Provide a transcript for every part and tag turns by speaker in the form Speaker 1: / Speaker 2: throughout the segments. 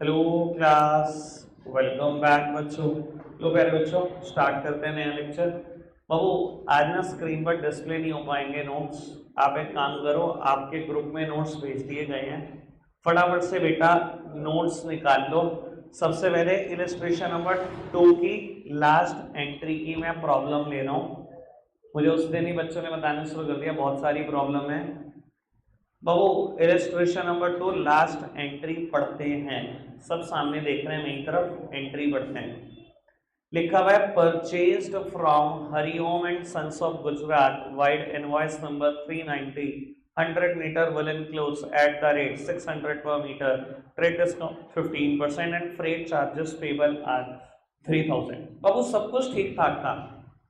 Speaker 1: Hello class, welcome back बच्चों। लो प्यारे बच्चों, स्टार्ट करते हैं नया लेक्चर। बाबू आज ना स्क्रीन पर डिस्प्ले नहीं हो पाएंगे नोट्स। आप एक काम करो, आपके ग्रुप में नोट्स भेज दिए गए हैं, फटाफट से बेटा नोट्स निकाल लो। सबसे पहले इलस्ट्रेशन नंबर 2 की लास्ट एंट्री की मैं प्रॉब्लम ले रहा हूँ। मुझे उस दिन ही बच्चों ने बताना शुरू कर दिया, बहुत सारी प्रॉब्लम है। बाबू इलस्ट्रेशन नंबर 2 लास्ट एंट्री पढ़ते हैं। सब सामने देख रहे हैं, मेरी तरफ एंट्री पढ़ते हैं। लिखा हुआ है purchased from Hariom and sons of Gujarat vide invoice number 390 100 metre woollen cloths at the rate 600 per metre, trade discount 15% and freight charges payable are 3000। बाबू सब कुछ ठीक ठाक था,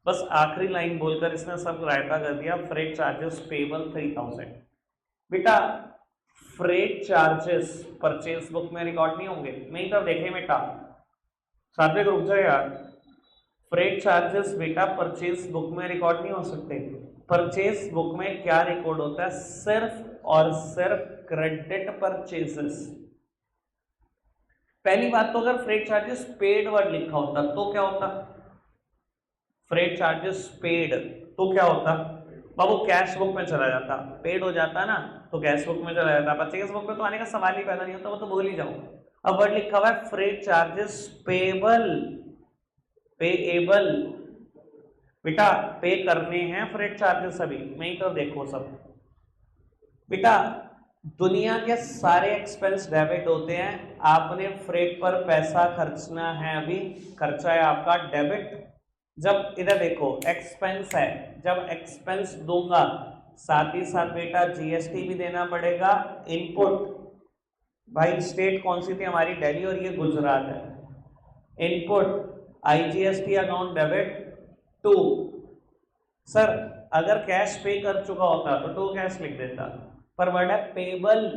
Speaker 1: बस आखिरी लाइन बोलकर इसने सब रायता कर दिया। Freight charges payable 3000। बेटा फ्रेट चार्जेस परचेज बुक में रिकॉर्ड नहीं होंगे, नहीं तब देखें बेटा, साथ में रुक जाए यार। फ्रेट चार्जेस बेटा परचेज बुक में रिकॉर्ड नहीं हो सकते। परचेज बुक में क्या रिकॉर्ड होता है? सिर्फ और सिर्फ क्रेडिट परचेजेस। पहली बात तो अगर फ्रेट चार्जेस पेड वर्ड लिखा होता तो क्या होता? फ्रेट चार्जेस पेड तो क्या होता बाबू? कैश बुक में चला जाता। पेड हो जाता ना तो कैश बुक में चला जाता, परचेज बुक में तो आने का सवाल ही पैदा नहीं होता, वो तो भूल ही जाओ। अब वर्ड लिखा हुआ है फ्रेट चार्जेस पेबल, पेएबल। बेटा पे करने हैं फ्रेट चार्जेस अभी, नहीं तो देखो सब बेटा दुनिया के सारे एक्सपेंस डेबिट होते हैं, आपने फ्रेट पर पैसा खर्चना है, अभी खर्चा है आपका डेबिट। जब इधर देखो एक्सपेंस है, जब एक्सपेंस दूंगा साथ ही साथ बेटा जीएसटी भी देना पड़ेगा। इनपुट भाई स्टेट कौन सी थी हमारी? दिल्ली, और ये गुजरात है। Input IGST account debit to. Sir अगर कैश पे कर चुका होता तो टू कैश लिख देता, पर वर्ड है पेबल,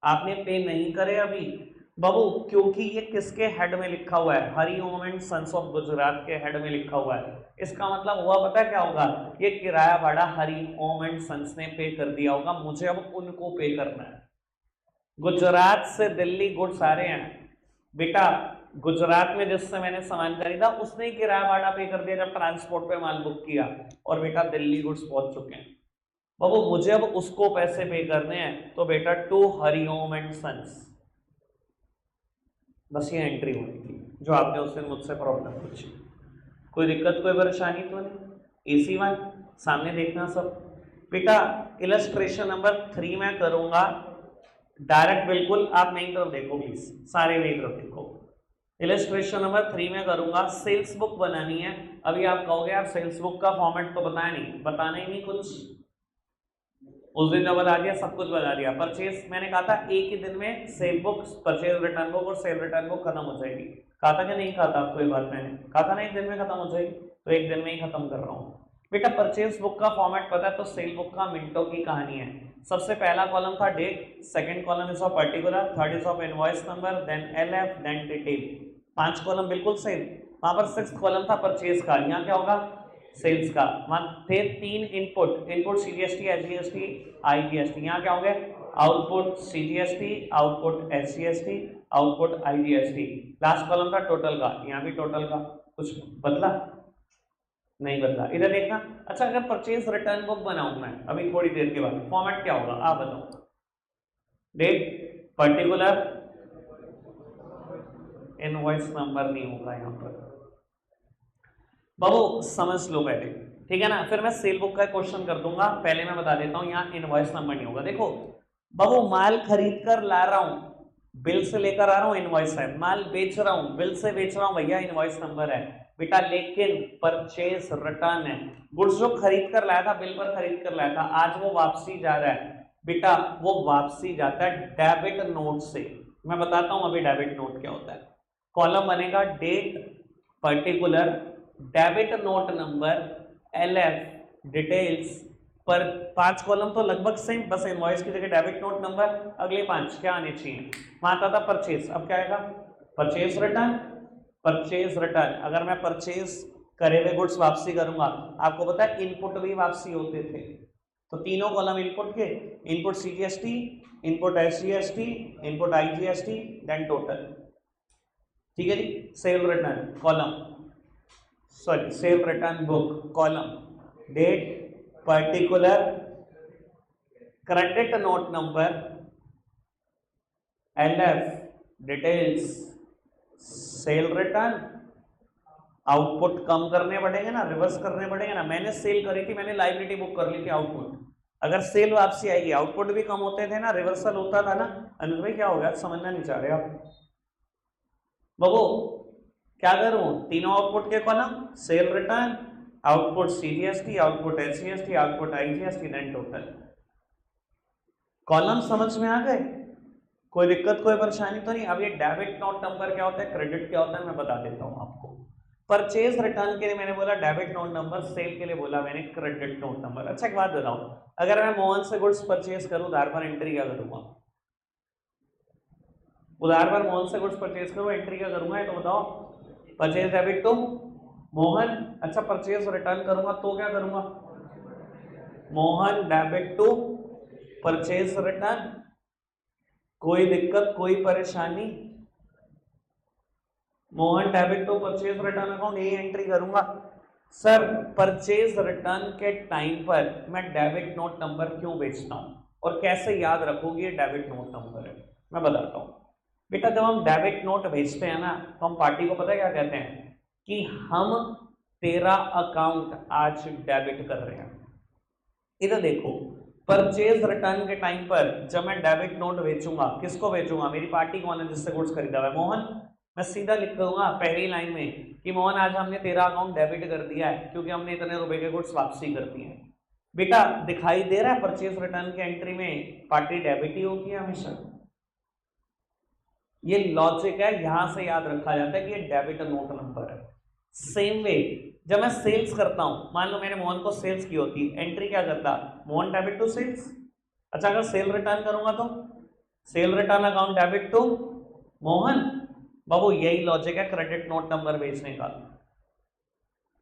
Speaker 1: आपने पे नहीं करे अभी बाबू, क्योंकि ये किसके हेड में लिखा हुआ है? Hariom and sons of Gujarat के हेड में लिखा हुआ है। इसका मतलब हुआ पता है क्या होगा? ये किराया भाड़ा हरिओम एंड सन्स ने पे कर दिया होगा, मुझे अब उनको पे करना है। गुजरात से दिल्ली गुड्स आ रहे हैं बेटा, गुजरात में जिससे मैंने सामान खरीदा उसने ही किराया भाड़ा पे कर दिया जब ट्रांसपोर्ट पे माल बुक किया, और बेटा दिल्ली गुड्स पहुंच चुके हैं। बाबू मुझे अब उसको पैसे पे करने हैं, तो बेटा टू हरिओम एंड सन्स। बस ये एंट्री होनी थी जो आपने उस दिन मुझसे प्रॉब्लम पूछी। कोई दिक्कत कोई परेशानी तो नहीं? इजी वन, सामने देखना सब बेटा। इलस्ट्रेशन नंबर 3 में करूंगा डायरेक्ट, बिल्कुल आप मेरी तरफ देखो प्लीज, सारे मेरी तरफ देखो। इलस्ट्रेशन नंबर 3 में करूंगा, सेल्स बुक बनानी है। अभी आप कहोगे यार सेल्स बुक का फॉर्मेट तो बताया नहीं, बताना ही नहीं कुछ, उस दिन जब बता दिया सब कुछ बता दिया। परचेज मैंने कहा था एक ही दिन में cell book, purchase return book और सेल रिटर्न बुक खत्म हो जाएगी। कहा था कि नहीं कहा था आपको? ये बात मैंने कहा था ना एक दिन में खत्म हो जाएगी, तो एक दिन में ही खत्म कर रहा हूँ बेटा। परचेज बुक का फॉर्मेट पता है तो सेल बुक का मिनटों की कहानी है। सबसे पहला कॉलम था date, second column is of particular, third is of invoice number, then LF, then detail. 5 column बिल्कुल सेम। वहां पर 6th कॉलम था परचेज का, यहाँ क्या होगा? सेल्स का। थे 3 input, input CGST, SGST, IGST. यहाँ क्या होंगे? Output CGST, output SGST, output IGST. Last column था टोटल का, यहाँ भी टोटल का। कुछ बदला? नहीं बदला। इधर देखना। अच्छा अगर परचेज रिटर्न बुक बनाऊं मैं अभी थोड़ी देर के बाद, फॉर्मेट क्या होगा आप बताओ? डेट, पर्टिकुलर, इनवॉइस नंबर नहीं होगा यहाँ पर बाबू, समझ लो पहले, ठीक है ना? फिर मैं सेल बुक का क्वेश्चन कर दूंगा, पहले मैं बता देता हूं यहाँ इनवॉइस नंबर नहीं होगा। देखो बाबू माल खरीद कर ला रहा हूं, बिल से लेकर आ रहा हूं, इनवॉइस है। माल बेच रहा हूं, बिल से बेच रहा हूं भैया, इनवॉइस नंबर है बेटा, लेकिन परचेज रिटर्न है। गुड्स जो खरीद कर लाया था, बिल पर खरीद कर लाया था, आज वो वापसी जा रहा है बेटा, वो वापसी जाता है डेबिट नोट से। मैं बताता हूं अभी डेबिट नोट क्या होता है। कॉलम बनेगा date, particular, debit note number, LF, details. पर 5 कॉलम तो लगभग सेम, बस इनवॉइस की जगह डेबिट नोट नंबर। अगले 5 क्या आने चाहिए? वहां आता था परचेज, अब क्या आएगा? Purchase return. परचेज रिटर्न, अगर मैं परचेज करे हुए गुड्स वापसी करूंगा, आपको पता है इनपुट भी वापसी होते थे, तो तीनों कॉलम इनपुट के, input CGST, input SGST, input IGST, then total. ठीक है जी। Sale return column, sorry sale return book column, date, particular, credit note number, LF, details, sale return. Output कम करने पड़ेंगे ना, रिवर्स करने पड़ेंगे ना। मैंने सेल करी थी, मैंने लाइबिलिटी बुक कर ली थी, आउटपुट। अगर सेल वापसी आएगी, आउटपुट भी कम होते थे ना, रिवर्सल होता था ना। अनुज भाई क्या हो गया, समझना नहीं चाह रहे आप? बबू क्या करूं, तीनों आउटपुट के column, sale return, output CGST, output SCST, output IGST, then total. Column समझ में आ गए? कोई दिक्कत कोई परेशानी तो नहीं? अब ये डेबिट नोट नंबर क्या होता है, क्रेडिट क्या होता है, मैं बता देता हूं आपको। परचेज रिटर्न के लिए मैंने बोला डेबिट नोट नंबर, सेल के लिए बोला मैंने क्रेडिट नोट नंबर। अच्छा एक बात बताओ, अगर मैं मोहन से गुड्स परचेज करूं, उधार पर एंट्री क्या करूंगा? उधार पर मोहन से गुड्स परचेज करूं, एंट्री क्या करूंगा ये तो बताओ? Purchase debit to Mohan. अच्छा परचेज रिटर्न करूंगा तो क्या करूंगा? Mohan debit to purchase return. कोई दिक्कत कोई परेशानी? Mohan debit to purchase return account, ये एंट्री करूंगा। सर परचेज रिटर्न के टाइम पर मैं डेबिट नोट नंबर क्यों बेचता हूं और कैसे याद रखोगे ये डेबिट नोट नंबर है, मैं बताता हूं। बेटा जब हम डेबिट नोट भेजते हैं ना, तो हम पार्टी को पता क्या कहते हैं कि हम तेरा अकाउंट आज डेबिट कर रहे हैं। इधर देखो, परचेज रिटर्न के टाइम पर जब मैं डेबिट नोट बेचूंगा, किसको बेचूंगा? मेरी पार्टी कौन है जिससे गुड्स खरीदा हुआ है? मोहन। मैं सीधा लिख दूंगा पहली लाइन में कि मोहन आज हमने तेरा अकाउंट डेबिट कर दिया है क्योंकि हमने इतने रुपए के गुड्स वापसी कर दिए हैं। बेटा दिखाई दे रहा है परचेज रिटर्न की एंट्री में पार्टी डेबिट ही होगी हमेशा। ये लॉजिक है, यहां से याद रखा जाता है कि ये डेबिट नोट नंबर है। सेम वे जब मैं सेल्स करता हूं, मान लो मैंने मोहन को सेल्स की होती, एंट्री क्या करता? Mohan debit to sales. अच्छा अगर सेल रिटर्न करूंगा तो sale return account debit to Mohan. बाबू यही लॉजिक है क्रेडिट नोट नंबर बेचने का।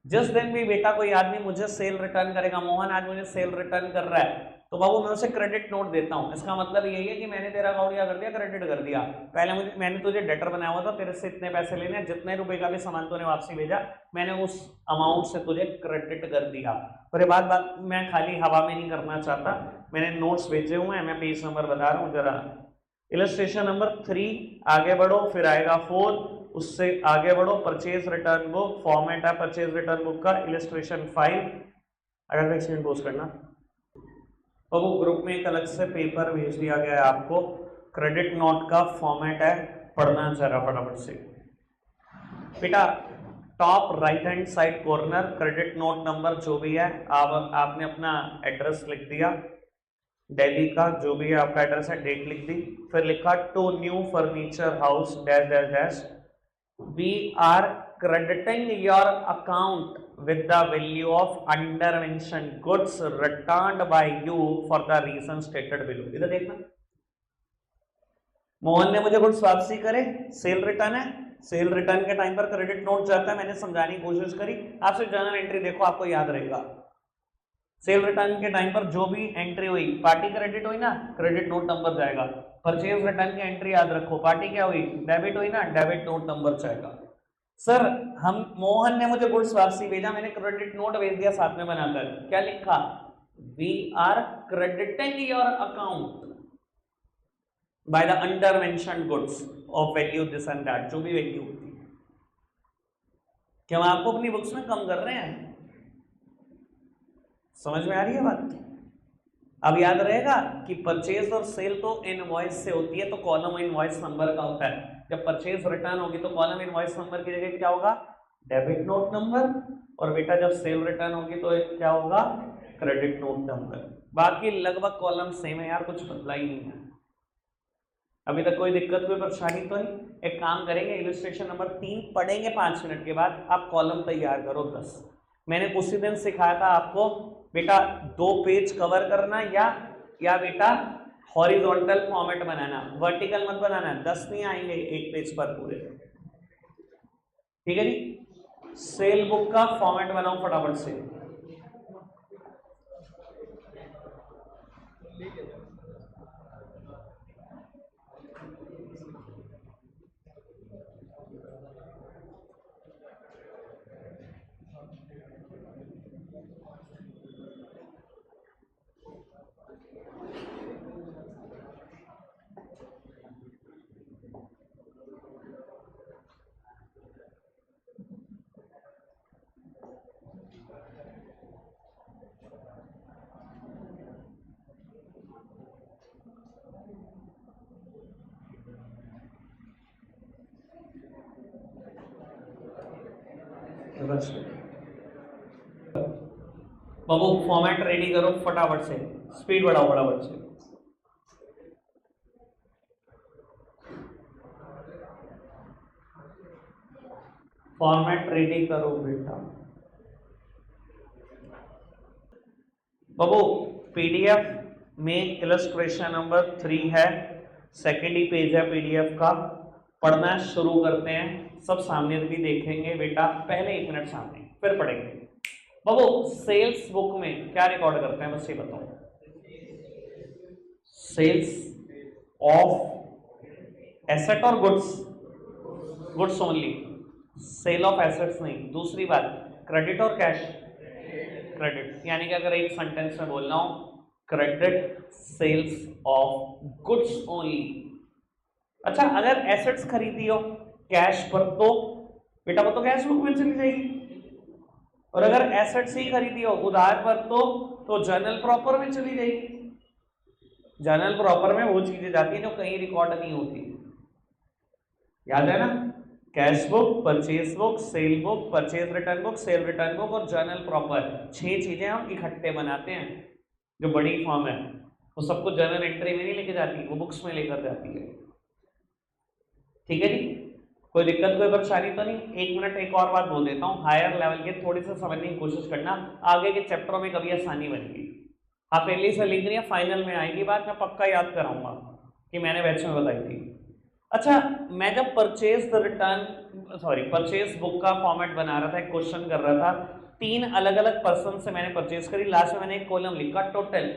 Speaker 1: जिस दिन भी बेटा कोई आदमी मुझे सेल रिटर्न करेगा, मोहन आज मुझे सेल रिटर्न कर रहा है, तो बाबू मैं उसे क्रेडिट नोट देता हूं। इसका मतलब यही है कि मैंने तेरा अकाउंट क्या कर दिया, क्रेडिट कर दिया। पहले मैंने तुझे डेटर बनाया हुआ था, तेरे से इतने पैसे लेने, जितने रुपए का भी सामान तूने वापसी भेजा मैंने उस अमाउंट से तुझे क्रेडिट कर दिया। और ये बात मैं खाली हवा में नहीं करना चाहता, मैंने नोट्स भेजे हुए हैं, मैं पेज नंबर बता रहा हूँ जरा। इलस्ट्रेशन नंबर 3 आगे बढ़ो, फिर आएगा 4, उससे आगे बढ़ो परचेज रिटर्न बुक, फॉर्मेट है परचेज रिटर्न बुक का, इलस्ट्रेशन 5। अगर वैक्सीन पोस्ट करना तो वो ग्रुप में एक अलग से पेपर भेज दिया गया है आपको, क्रेडिट नोट का फॉर्मेट है, पढ़ना जरा फटाफट से। बेटा top right hand side corner credit note number जो भी है, आपने अपना एड्रेस लिख दिया, दिल्ली का जो भी है आपका एड्रेस है, डेट लिख दी, फिर लिखा to new furniture house dash dash dash, we are crediting your account with the value of under mentioned goods returned by you for the reason stated below। इधर देखना, मोहन ने मुझे गुड्स वापसी करे, सेल रिटर्न है, सेल रिटर्न के time पर credit note जाता है, मैंने समझाने की कोशिश करी। आप सिर्फ जर्नल एंट्री देखो, आपको याद रहेगा। सेल रिटर्न के टाइम पर जो भी एंट्री हुई, पार्टी क्रेडिट हुई ना, क्रेडिट नोट नंबर जाएगा। परचेज रिटर्न की एंट्री याद रखो, पार्टी क्या हुई, डेबिट हुई ना, डेबिट नोट नंबर जाएगा। सर हम मोहन ने मुझे गुड्स वापसी भेजा, मैंने क्रेडिट नोट भेज दिया साथ में बनाकर, क्या लिखा? We are crediting your account by the under mentioned goods of value this and that, जो भी वैल्यू होती है। क्या हम आपको अपनी बुक्स में कम कर रहे हैं? समझ में आ रही है बात? अब याद रहेगा कि परचेज और सेल तो इनवॉइस से होती है, तो कॉलम इनवॉइस नंबर का होता है। जब परचेज रिटर्न होगी तो कॉलम इनवॉइस नंबर की जगह क्या होगा? Debit note number. और बेटा जब सेल रिटर्न होगी तो क्या होगा? Credit note number. बाकी लगभग कॉलम सेम है यार, कुछ बदला ही नहीं है। अभी तक कोई दिक्कत कोई परेशानी तो नहीं? एक काम करेंगे, इलस्ट्रेशन नंबर 3 पढ़ेंगे 5 मिनट के बाद, आप कॉलम तैयार करो 10। मैंने उसी दिन सिखाया था आपको बेटा 2 पेज कवर करना या बेटा हॉरिजॉन्टल फॉर्मेट बनाना, वर्टिकल मत बनाना, 10 नहीं आएंगे एक पेज पर पूरे। ठीक है जी, सेल बुक का फॉर्मेट बनाओ फटाफट से। बाबू फॉर्मेट रेडी करो फटाफट से, स्पीड बढ़ाओ फटाफट से। फॉर्मेट रेडी करो बेटा। बाबू पीडीएफ में इलस्ट्रेशन नंबर 3 है, सेकेंड ही पेज है पीडीएफ का। पढ़ना शुरू करते हैं, सब सामने भी देखेंगे बेटा, पहले 1 मिनट सामने फिर पढ़ेंगे। बाबू सेल्स बुक में क्या रिकॉर्ड करते हैं बस ये बताओ। सेल्स ऑफ एसेट और goods, goods only, sale of assets नहीं। दूसरी बात क्रेडिट और कैश, क्रेडिट, यानी कि अगर एक सेंटेंस में बोल रहा हूं credit sales of goods only. अच्छा अगर एसेट्स खरीदी हो कैश पर तो बेटा वो तो कैश बुक में चली जाएगी, और अगर एसेट्स ही खरीदी हो उधार पर तो जर्नल प्रॉपर में चली जाएगी। जर्नल प्रॉपर में वो चीजें जाती है जो कहीं रिकॉर्ड नहीं होती, याद है ना। Cash book, purchase book, cell book, purchase return book, cell return book और जर्नल प्रॉपर, 6 चीजें हम इकट्ठे बनाते हैं। जो बड़ी फॉर्म है वो सबको जर्नल एंट्री में नहीं लेके जाती, वो बुक्स में लेकर जाती है। ठीक है जी, कोई दिक्कत कोई परेशानी तो नहीं। 1 मिनट एक और बात बोल देता हूँ, हायर लेवल के थोड़ी सी समझने की कोशिश करना, आगे के चैप्टरों में कभी आसानी बनेगी। आप पहले से लिख रही है, फाइनल में आएगी बात, मैं पक्का याद कराऊंगा कि मैंने बैच में बताई थी। अच्छा मैं जब परचेज बुक का फॉर्मेट बना रहा था, एक क्वेश्चन कर रहा था, 3 अलग अलग पर्सन से मैंने परचेज करी, लास्ट में मैंने एक कॉलम लिखा टोटल,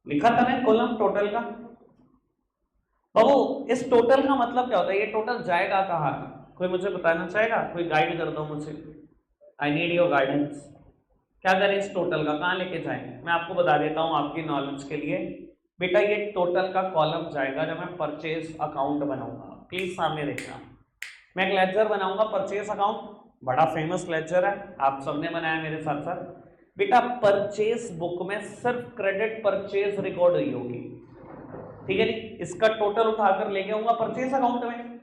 Speaker 1: लिखा था ना कॉलम टोटल का। बाबू इस टोटल का मतलब क्या होता है, ये टोटल जाएगा कहाँ, कोई मुझे बताना चाहेगा, कोई गाइड कर दो मुझे, आई नीड योर गाइडेंस। क्या करें इस टोटल का, कहाँ लेके जाएं? मैं आपको बता देता हूँ आपकी नॉलेज के लिए बेटा, ये टोटल का कॉलम जाएगा जब मैं परचेज अकाउंट बनाऊंगा। प्लीज सामने देखना, मैं एक लेजर बनाऊंगा परचेज अकाउंट, बड़ा फेमस लेजर है, आप सबने बनाया मेरे साथ साथ। बेटा परचेज बुक में सिर्फ क्रेडिट परचेज रिकॉर्ड हुई होगी, ठीक है जी। इसका टोटल उठाकर लेके आऊंगा परचेज अकाउंट में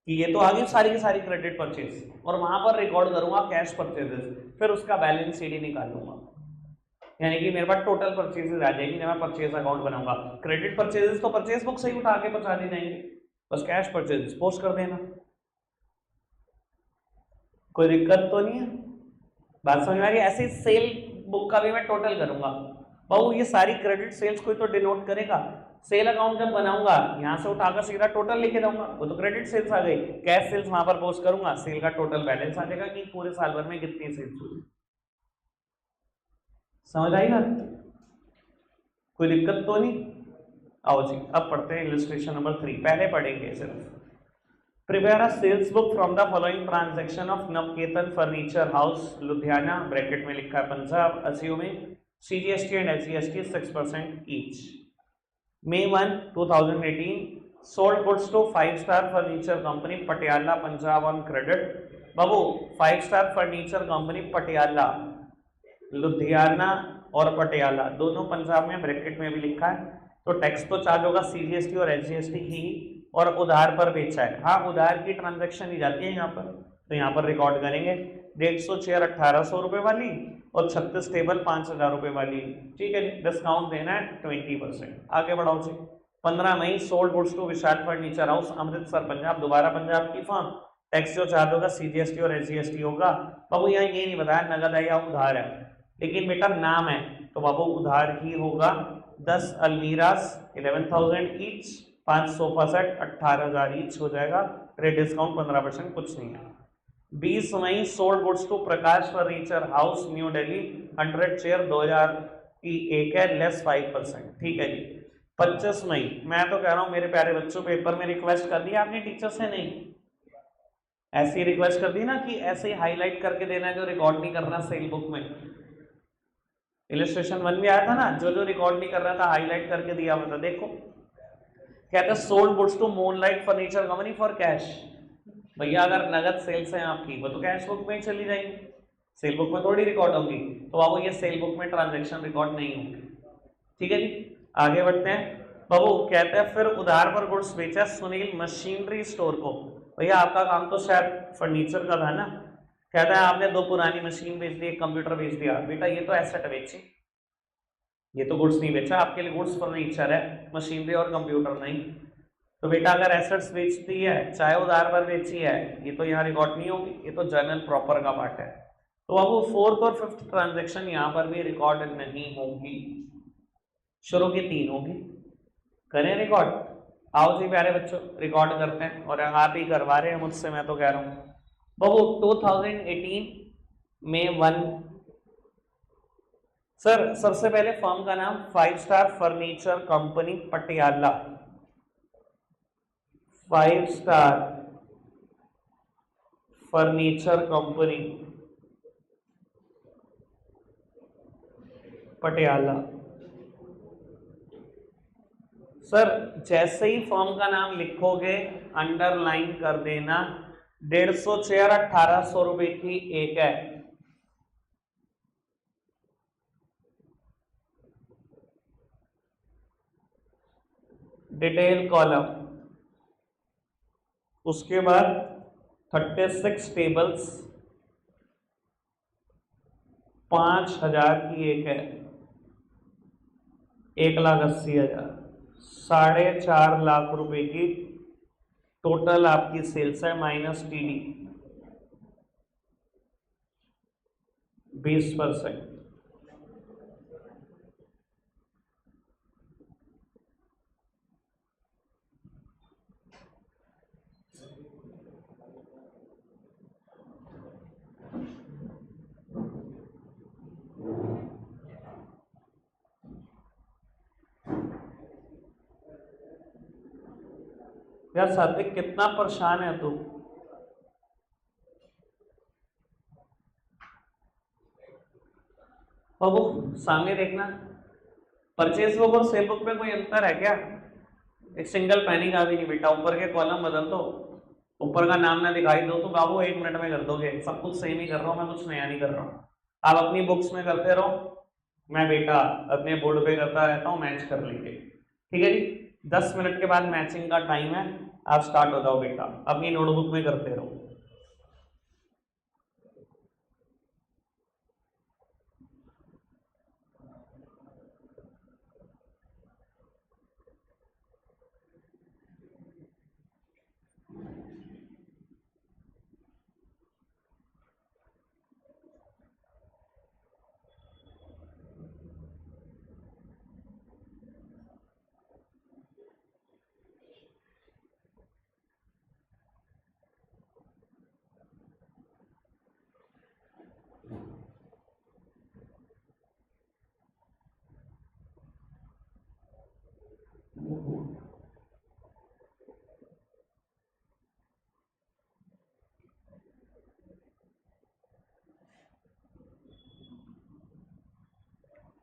Speaker 1: कि ये तो आ गई सारी की सारी क्रेडिट परचेज, और वहां पर रिकॉर्ड करूंगा कैश परचेजेस, फिर उसका बैलेंस शीट निकालूंगा, यानी कि मेरे पास टोटल परचेजेस आ जाएगी जब मैं परचेज अकाउंट बनाऊंगा। क्रेडिट परचेजेस तो परचेज बुक से ही उठा के पहुंचा दी जाएंगे, बस कैश परचेजेस पोस्ट कर देना, कोई दिक्कत तो नहीं है, बात समझ में आ रही है। ऐसे सेल बुक का भी मैं टोटल करूंगा। बाबू ये सारी क्रेडिट सेल्स कोई तो डिनोट करेगा, सेल अकाउंट जब बनाऊंगा यहां से उठाकर सीधा टोटल लिखे जाऊंगा, वो तो क्रेडिट सेल्स आ गई, कैश सेल्स वहां पर पोस्ट करूंगा, सेल का टोटल बैलेंस आ जाएगा कि पूरे साल भर में कितनी सेल्स हुई। समझ आई बात, कोई दिक्कत तो नहीं। आओ जी अब पढ़ते हैं इलस्ट्रेशन नंबर 3, पहले पढ़ेंगे सिर्फ। Prepare a sales book from the following transaction of Navketan furniture house Ludhiana, bracket में लिखा है Punjab, assuming CGST and SGST 6% each. May 1, 2018 sold goods to 5-star furniture company Patiala Punjab on credit। Babu 5-star furniture company Patiala, Ludhiana और पटियाला दोनों पंजाब में, bracket में भी लिखा है, तो टैक्स तो चार्ज होगा CGST और SGST ही, और उधार पर बेचा है। हाँ उधार की ट्रांजैक्शन ही जाती है यहाँ पर, तो यहाँ पर रिकॉर्ड करेंगे 150 चेयर 1800 रुपए वाली और 36 टेबल 5000 रुपए वाली, ठीक है। डिस्काउंट देना है 20%। आगे बढ़ाओ जी। 15 May sold goods to Vishal furniture house Amritsar Punjab, दोबारा पंजाब की फर्म, टैक्स जो चार्ज होगा CGST और SGST होगा। बाबू यहाँ ये नहीं बताया नगद है या उधार है, लेकिन बेटा नाम है तो बाबू उधार ही होगा। 10 अलमीरास 11,000 ईच, 5 सोफा सेट 18,000 ईच हो जाएगा, रेट डिस्काउंट 15%, कुछ नहीं है। 20 May sold goods to Prakash furniture house New Delhi, 100 chair 2000 की एक है, लेस 5%, ठीक है जी। 25 मई, मैं तो कह रहा हूं मेरे प्यारे बच्चों पेपर में रिक्वेस्ट कर दी आपने टीचर से, नहीं ऐसी रिक्वेस्ट कर दी ना कि ऐसे ही हाईलाइट करके देना है जो रिकॉर्ड नहीं करना सेल बुक में। इलस्ट्रेशन 1 में आया था ना, जो जो रिकॉर्ड नहीं कर रहा था हाईलाइट करके दिया हुआ था, देखो कहते हैं sold goods to Moonlight furniture company for cash. भैया अगर नगद सेल्स है आपकी वो तो कैश बुक में ही चली जाएंगी, सेल बुक में थोड़ी रिकॉर्ड होगी, तो बाबू ये सेल बुक में ट्रांजैक्शन रिकॉर्ड नहीं होगी, ठीक है जी। आगे बढ़ते हैं। बाबू कहते हैं फिर उधार पर गुड्स बेचा सुनील मशीनरी स्टोर को। भैया आपका काम तो शायद फर्नीचर का था ना, कहता है आपने 2 पुरानी मशीन बेच दी, एक कंप्यूटर बेच दिया। बेटा ये तो एसेट बेची, ये तो गुड्स नहीं बेचा। आपके लिए गुड्स फर्नीचर है, मशीनरी और कंप्यूटर नहीं। तो बेटा अगर एसेट्स बेचती है, चाहे उधार पर बेची है, ये तो यहाँ रिकॉर्ड नहीं होगी, ये तो जर्नल प्रॉपर का पार्ट है। तो अब वो 4th और 5th ट्रांजेक्शन यहाँ पर भी रिकॉर्ड नहीं होगी, शुरू की 3 होगी। करें रिकॉर्ड? आओ जी प्यारे बच्चों, रिकॉर्ड करते हैं। और आप ही करवा रहे हैं मुझसे, मैं तो कह रहा हूँ। बाबू 2018 में 1, सर सबसे पहले फर्म का नाम 5 star furniture company Patiala, 5 star furniture company Patiala. Sir जैसे ही फर्म का नाम लिखोगे अंडरलाइन कर देना, 150 चेयर 1800 रुपए की एक है। डिटेल कॉलम, उसके बाद 36 टेबल्स, 5000 की एक है, 1,80,000, 4.5 लाख रुपए की टोटल आपकी सेल्स है, माइनस टीडी 20%। यार सात्विक कितना परेशान है तू? बाबू सामने देखना, परचेज बुक और सेल बुक में कोई अंतर है क्या? एक सिंगल पैनी का भी नहीं बेटा। ऊपर के कॉलम बदल दो, ऊपर का नाम ना दिखाई दो तो बाबू 1 मिनट में कर दोगे। सब कुछ सेम ही कर रहा हूँ मैं, कुछ नया नहीं कर रहा हूँ। आप अपनी बुक्स में करते रहो, मैं बेटा अपने बोर्ड पे करता रहता हूँ, मैच कर लेंगे। ठीक है जी, 10 मिनट के बाद मैचिंग का टाइम है, आप स्टार्ट हो जाओ बेटा, अपनी नोटबुक में करते रहो।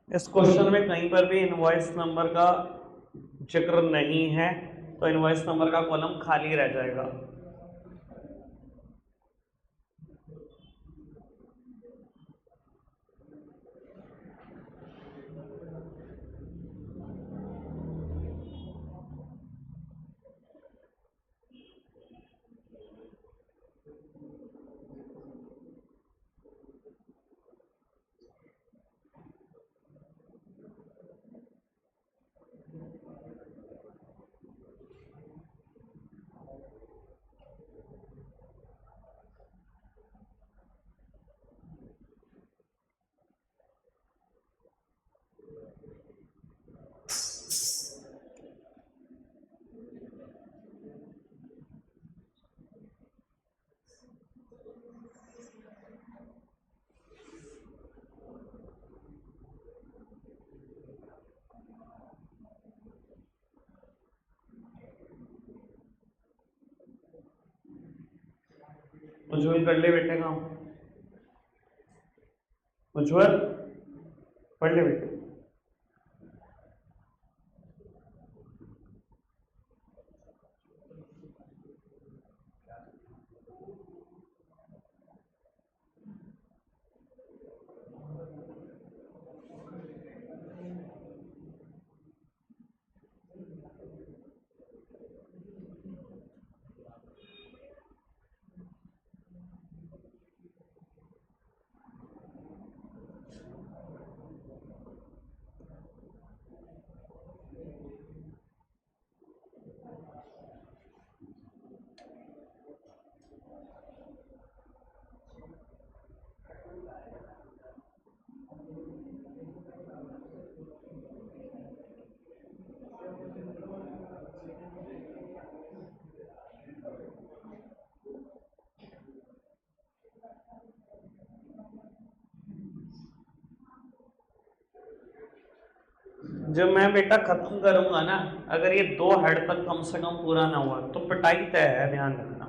Speaker 1: इस क्वेश्चन में कहीं पर भी इनवॉइस नंबर का जिक्र नहीं है, तो इनवॉइस नंबर का कॉलम खाली रह जाएगा। उज्जवल कर ले बेटे काम, उज्जवल पढ़ ले बेटे। जब मैं बेटा खत्म करूंगा ना, अगर ये 2 हेड तक कम से कम पूरा ना हुआ तो पिटाई तय है, ध्यान रखना।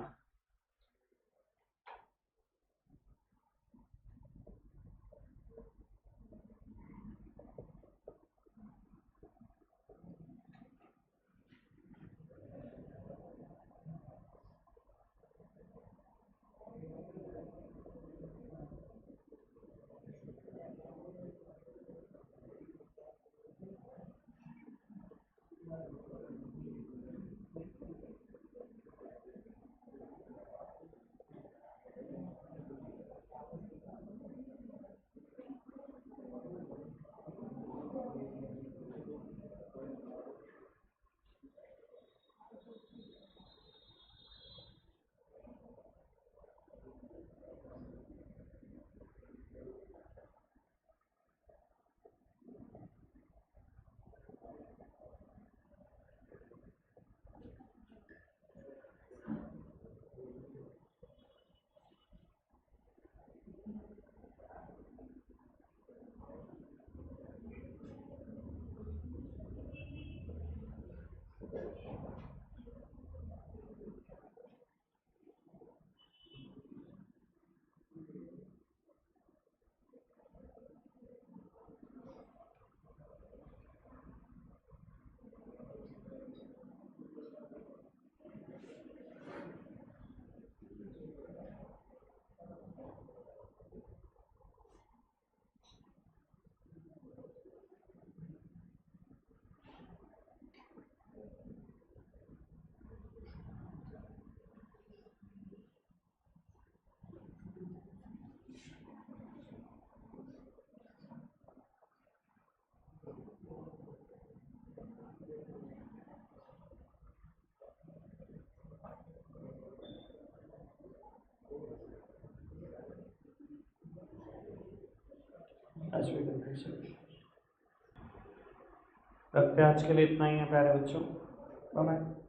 Speaker 1: रखते हैं आज के लिए इतना ही है प्यारे बच्चों। Bye bye.